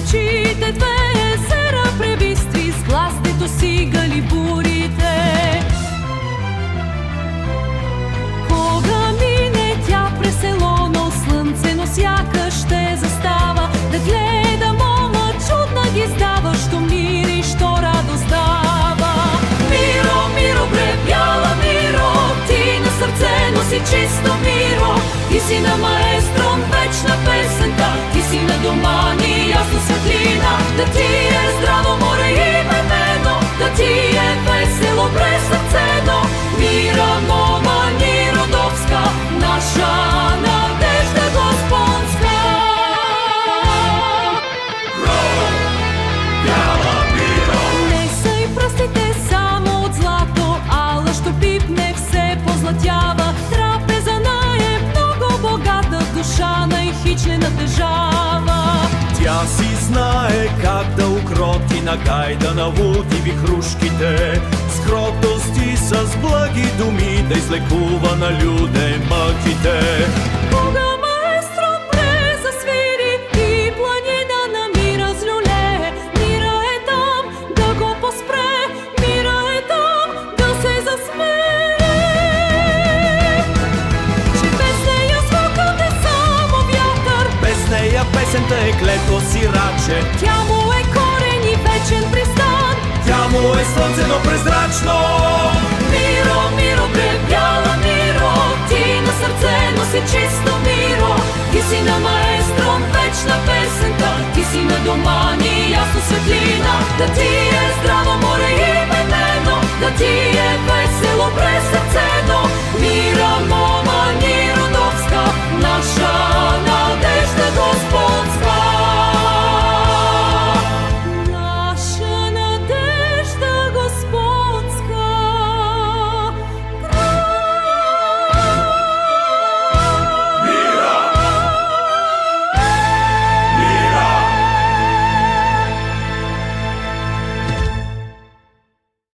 очите две езера пребистри, с глас дето си гали бурите. Кога мине тя през село, но слънце, но сякаш ще застава да гледа мома чудна ги издава, що мири, що радост дава. Миро, Миро, бре, бяла Миро, ти на сърце носи чисто миро. Ти си на маестром вечна песента, ти си на дома ни ясно светлина. Да ти е здраво море именено, да ти е весело през сърцено. Мира, мома ни родовска, наша надежда господска. Бяла Миро! Не са и пръстите само от злато, ала що пипне все позлатява. Трапезана е много богата, душа най-хич не натежава. Тя си знае как да укроти на гайда на луди вихрушките, с кротост и с благи думи да излекува на люде мъките. Кога маестром бре засвири и планина на Мира злюле, Мира е там да го поспре, Мира е там да се засмее. Че без нея звукът е само вятър, Без нея песента е клето сираче, тя му е корен и вечен пристан. тя му е слънце, но презрачно. Миро, Миро, бре, бяла Миро, ти на сърце носи чисто миро. Ти си на маестром вечна песента, ти си на дома ни ясно светлина. Да ти